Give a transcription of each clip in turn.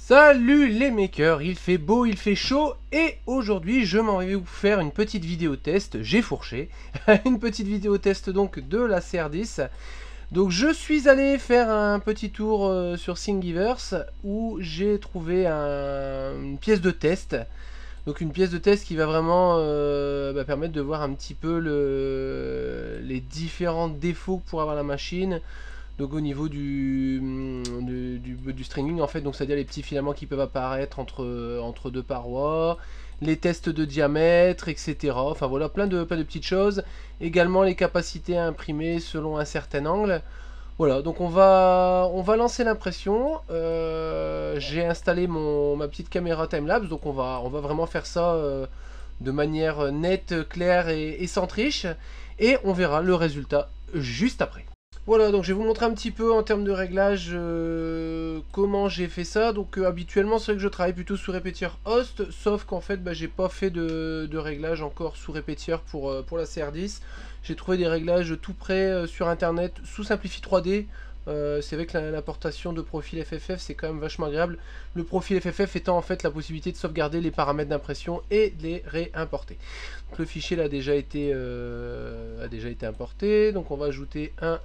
Salut les makers, il fait beau, il fait chaud et aujourd'hui je m'en vais vous faire une petite vidéo test, j'ai fourché, une petite vidéo test donc de la CR10. Donc je suis allé faire un petit tour sur Thingiverse où j'ai trouvé une pièce de test. Donc une pièce de test qui va vraiment permettre de voir un petit peu les différents défauts que pourrait avoir la machine. Donc au niveau du stringing en fait, donc c'est-à-dire les petits filaments qui peuvent apparaître entre deux parois, les tests de diamètre, etc. Enfin voilà, plein de petites choses. Également les capacités à imprimer selon un certain angle. Voilà, donc on va lancer l'impression. J'ai installé ma petite caméra timelapse, donc on va vraiment faire ça de manière nette, claire et sans triche. Et on verra le résultat juste après. Voilà, donc je vais vous montrer un petit peu en termes de réglage comment j'ai fait ça. Donc habituellement c'est vrai que je travaille plutôt sous répétiteur host, sauf qu'en fait j'ai pas fait de réglage encore sous répétiteur pour la CR10. J'ai trouvé des réglages tout prêts sur internet sous Simplify 3D. C'est vrai que l'importation de profil FFF c'est quand même vachement agréable. Le profil FFF étant en fait la possibilité de sauvegarder les paramètres d'impression et de les réimporter. Donc, le fichier là, a déjà été importé, donc on va ajouter un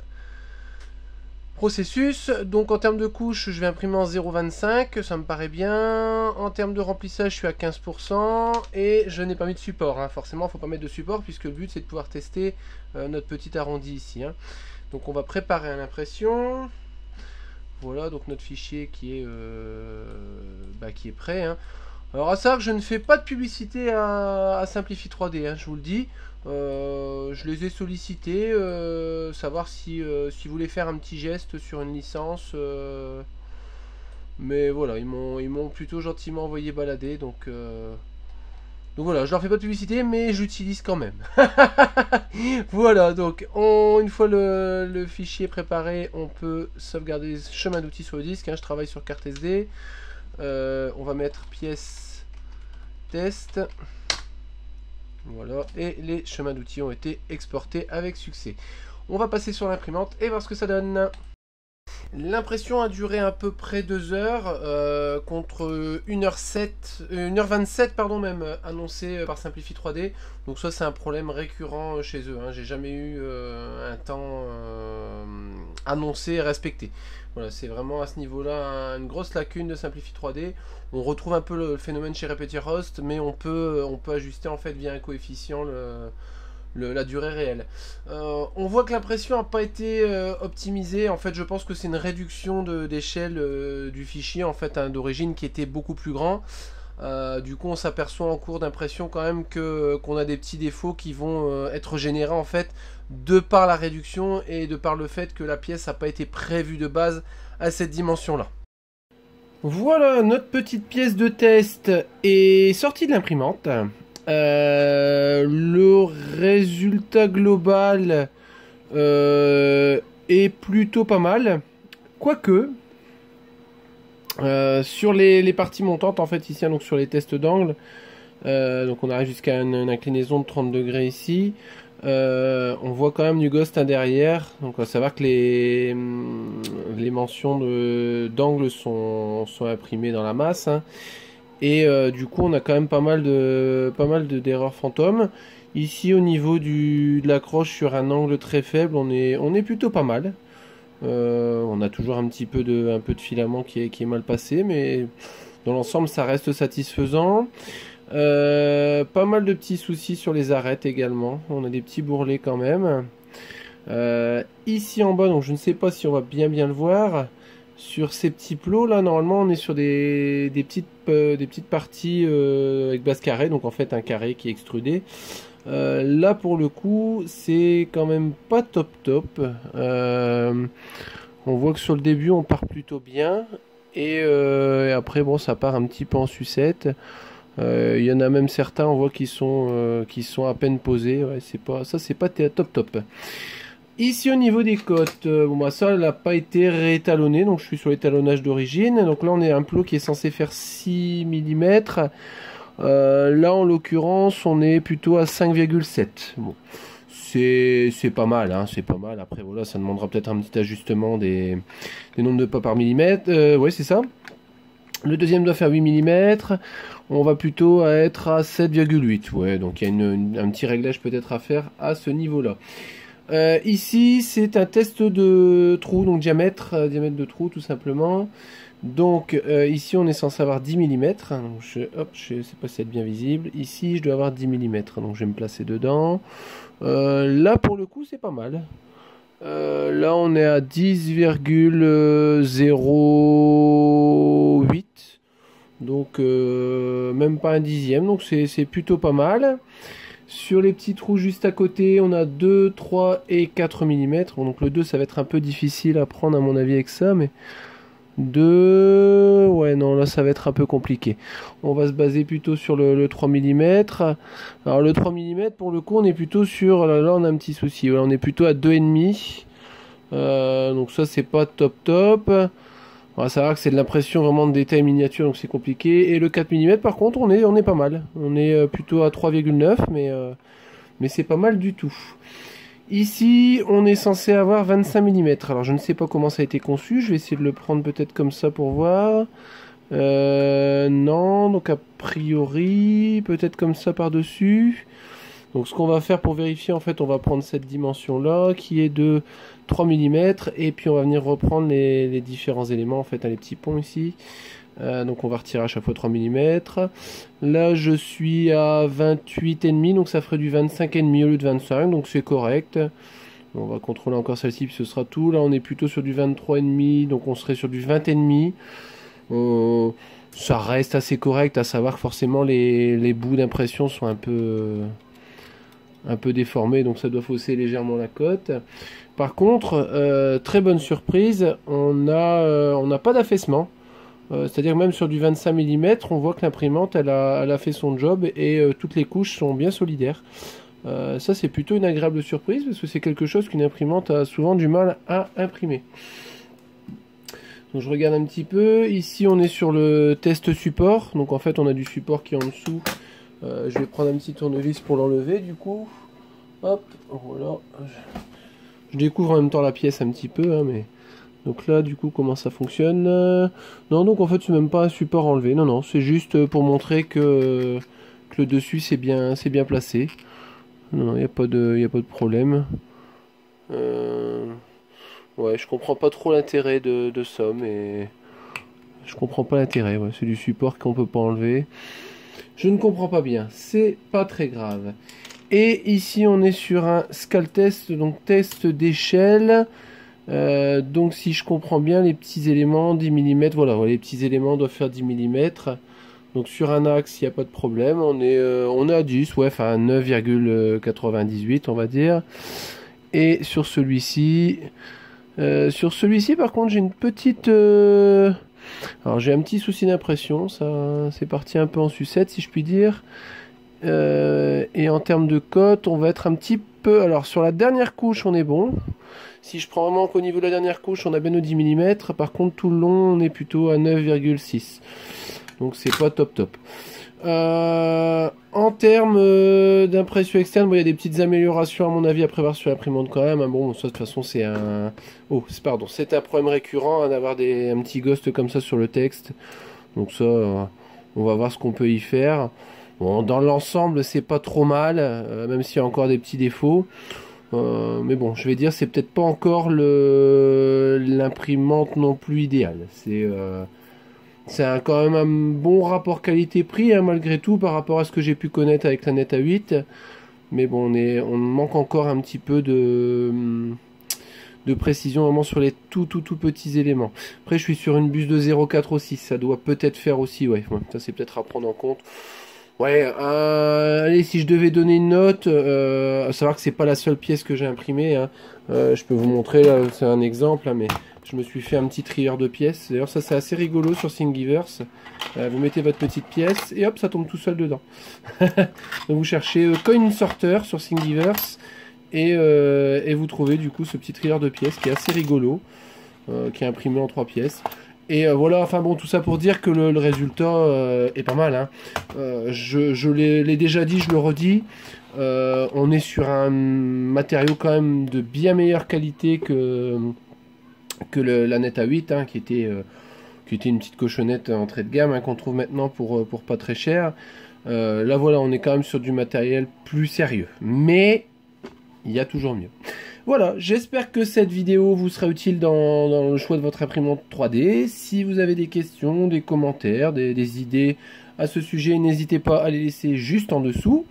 processus. Donc en termes de couches, je vais imprimer en 0,25, ça me paraît bien. En termes de remplissage, je suis à 15% et je n'ai pas mis de support. Forcément, il ne faut pas mettre de support puisque le but c'est de pouvoir tester notre petit arrondi ici. Donc on va préparer l'impression. Voilà, donc notre fichier qui est prêt. Alors à ça, je ne fais pas de publicité à Simplify 3D, je vous le dis. Je les ai sollicités, savoir si vous voulez faire un petit geste sur une licence. Mais voilà, ils m'ont plutôt gentiment envoyé balader. Donc voilà, je leur fais pas de publicité, mais j'utilise quand même. Voilà, donc une fois le fichier préparé, on peut sauvegarder les chemins d'outils sur le disque. Je travaille sur carte SD. On va mettre pièce test. Voilà, et les chemins d'outils ont été exportés avec succès. On va passer sur l'imprimante et voir ce que ça donne. L'impression a duré à peu près 2 heures, contre 1h27 pardon, même annoncé par Simplify 3D. Donc ça c'est un problème récurrent chez eux. J'ai jamais eu un temps annoncé et respecté. Voilà, c'est vraiment à ce niveau-là une grosse lacune de Simplify 3D. On retrouve un peu le phénomène chez Repetier Host, mais on peut ajuster en fait via un coefficient la durée réelle. On voit que l'impression n'a pas été optimisée. En fait, je pense que c'est une réduction d'échelle du fichier en fait d'origine qui était beaucoup plus grand. Du coup, on s'aperçoit en cours d'impression quand même qu'on a des petits défauts qui vont être générés en fait de par la réduction et de par le fait que la pièce n'a pas été prévue de base à cette dimension-là. Voilà, notre petite pièce de test est sortie de l'imprimante. Le résultat global est plutôt pas mal, quoique sur les parties montantes en fait ici, donc sur les tests d'angle, donc on arrive jusqu'à une inclinaison de 30 degrés ici. On voit quand même du ghost derrière, donc on va savoir que les mentions d'angle sont imprimées dans la masse. Et du coup on a quand même pas mal d'erreurs fantômes. Ici au niveau de l'accroche sur un angle très faible, on est plutôt pas mal. On a toujours un peu de filament qui est mal passé, mais dans l'ensemble ça reste satisfaisant. Pas mal de petits soucis sur les arêtes également. On a des petits bourrelets quand même. Ici en bas, donc je ne sais pas si on va bien le voir. Sur ces petits plots là, normalement on est sur des petites parties avec base carrée, donc en fait un carré qui est extrudé. Là pour le coup c'est quand même pas top. On voit que sur le début on part plutôt bien et après bon ça part un petit peu en sucette. Il y en a même certains, on voit qui sont à peine posés. Ouais, c'est pas top top. Ici au niveau des cotes, bon bah ça n'a pas été réétalonné, donc je suis sur l'étalonnage d'origine. Donc là on est un plot qui est censé faire 6 mm. Là en l'occurrence on est plutôt à 5,7. Bon, c'est pas mal, hein, c'est pas mal. Après voilà, ça demandera peut-être un petit ajustement des nombres de pas par millimètre. Ouais, c'est ça. Le deuxième doit faire 8 mm. On va plutôt être à 7,8. Ouais, donc il y a un petit réglage peut-être à faire à ce niveau-là. Ici, c'est un test de trou, donc diamètre de trou tout simplement. Donc ici, on est censé avoir 10 mm. Donc, je sais pas si c'est bien visible. Ici, je dois avoir 10 mm. Donc je vais me placer dedans. Là, pour le coup, c'est pas mal. Là, on est à 10,08. Donc même pas un dixième. Donc c'est plutôt pas mal. Sur les petits trous juste à côté, on a 2, 3 et 4 mm. Donc le 2, ça va être un peu difficile à prendre à mon avis avec ça, mais 2... Ouais, non, là, ça va être un peu compliqué. On va se baser plutôt sur le 3 mm. Alors le 3 mm, pour le coup, on est plutôt sur... Là, on a un petit souci. Voilà, on est plutôt à 2,5. Donc ça, c'est pas top top. On va savoir que c'est de l'impression vraiment de détail miniature, donc c'est compliqué. Et le 4 mm, par contre, on est pas mal. On est plutôt à 3,9, mais c'est pas mal du tout. Ici, on est censé avoir 25 mm. Alors, je ne sais pas comment ça a été conçu. Je vais essayer de le prendre peut-être comme ça pour voir. Non, donc a priori, peut-être comme ça par-dessus. Donc ce qu'on va faire pour vérifier, en fait, on va prendre cette dimension-là, qui est de 3 mm, et puis on va venir reprendre les différents éléments, en fait, hein, les petits ponts ici. Donc on va retirer à chaque fois 3 mm. Là, je suis à 28,5, donc ça ferait du 25,5 au lieu de 25, donc c'est correct. On va contrôler encore celle-ci, puis ce sera tout. Là, on est plutôt sur du 23,5, donc on serait sur du 20,5. Ça reste assez correct, à savoir que forcément les bouts d'impression sont un peu déformé, donc ça doit fausser légèrement la cote. Par contre, très bonne surprise, on n'a pas d'affaissement. C'est-à-dire que même sur du 25 mm, on voit que l'imprimante elle a fait son job et toutes les couches sont bien solidaires. Ça c'est plutôt une agréable surprise parce que c'est quelque chose qu'une imprimante a souvent du mal à imprimer. Donc je regarde un petit peu. Ici on est sur le test support. Donc en fait on a du support qui est en dessous. Je vais prendre un petit tournevis pour l'enlever du coup. Hop, voilà. Je découvre en même temps la pièce un petit peu, hein, mais... Donc là, du coup, comment ça fonctionne? Non, donc en fait, c'est même pas un support enlevé. Non, non, c'est juste pour montrer que le dessus, c'est bien placé. Non, il n'y a pas de problème. Ouais, je comprends pas trop l'intérêt de ça, mais... Je comprends pas l'intérêt, ouais. C'est du support qu'on peut pas enlever. Je ne comprends pas bien, c'est pas très grave. Et ici on est sur un scale test, donc test d'échelle. Donc si je comprends bien, les petits éléments 10 mm, voilà, les petits éléments doivent faire 10 mm. Donc sur un axe, il n'y a pas de problème. On est à 10, ouais, enfin 9,98 on va dire. Et sur celui-ci, par contre j'ai une petite... Alors j'ai un petit souci d'impression, ça c'est parti un peu en sucette si je puis dire. Et en termes de cote, on va être un petit peu... Alors sur la dernière couche on est bon. Si je prends vraiment qu'au niveau de la dernière couche on a bien nos 10 mm. Par contre tout le long on est plutôt à 9,6. Donc c'est pas top top. En termes d'impression externe, bon, il y a des petites améliorations à mon avis à prévoir sur l'imprimante quand même. Bon, ça de toute façon c'est un... Oh, pardon, c'est un problème récurrent hein, d'avoir un petit ghost comme ça sur le texte. Donc ça, on va voir ce qu'on peut y faire. Bon, dans l'ensemble, c'est pas trop mal, même s'il y a encore des petits défauts. Mais bon, je vais dire, c'est peut-être pas encore l'imprimante non plus idéale. C'est quand même un bon rapport qualité-prix, hein, malgré tout, par rapport à ce que j'ai pu connaître avec la Net A8. Mais bon, on manque encore un petit peu de précision, vraiment sur les tout petits éléments. Après, je suis sur une buse de 0,4 aussi, ça doit peut-être faire aussi, ouais, ça c'est peut-être à prendre en compte. Ouais, allez, si je devais donner une note, à savoir que c'est pas la seule pièce que j'ai imprimée, hein, je peux vous montrer, là, c'est un exemple, hein, mais Je me suis fait un petit trieur de pièces. D'ailleurs, ça c'est assez rigolo sur Thingiverse. Vous mettez votre petite pièce et hop, ça tombe tout seul dedans. Donc vous cherchez Coin Sorter sur Thingiverse et vous trouvez du coup ce petit trieur de pièces qui est assez rigolo, qui est imprimé en 3 pièces. Et voilà, enfin bon, tout ça pour dire que le résultat est pas mal. Hein. Je l'ai déjà dit, je le redis. On est sur un matériau quand même de bien meilleure qualité que la Net A8, hein, qui était une petite cochonnette entrée de gamme, hein, qu'on trouve maintenant pour pas très cher. Là voilà, on est quand même sur du matériel plus sérieux. Mais il y a toujours mieux. Voilà, j'espère que cette vidéo vous sera utile dans le choix de votre imprimante 3D. Si vous avez des questions, des commentaires, des idées à ce sujet, n'hésitez pas à les laisser juste en dessous.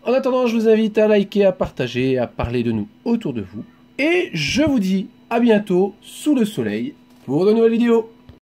En attendant, je vous invite à liker, à partager, à parler de nous autour de vous. Et je vous dis à bientôt sous le soleil pour de nouvelles vidéos.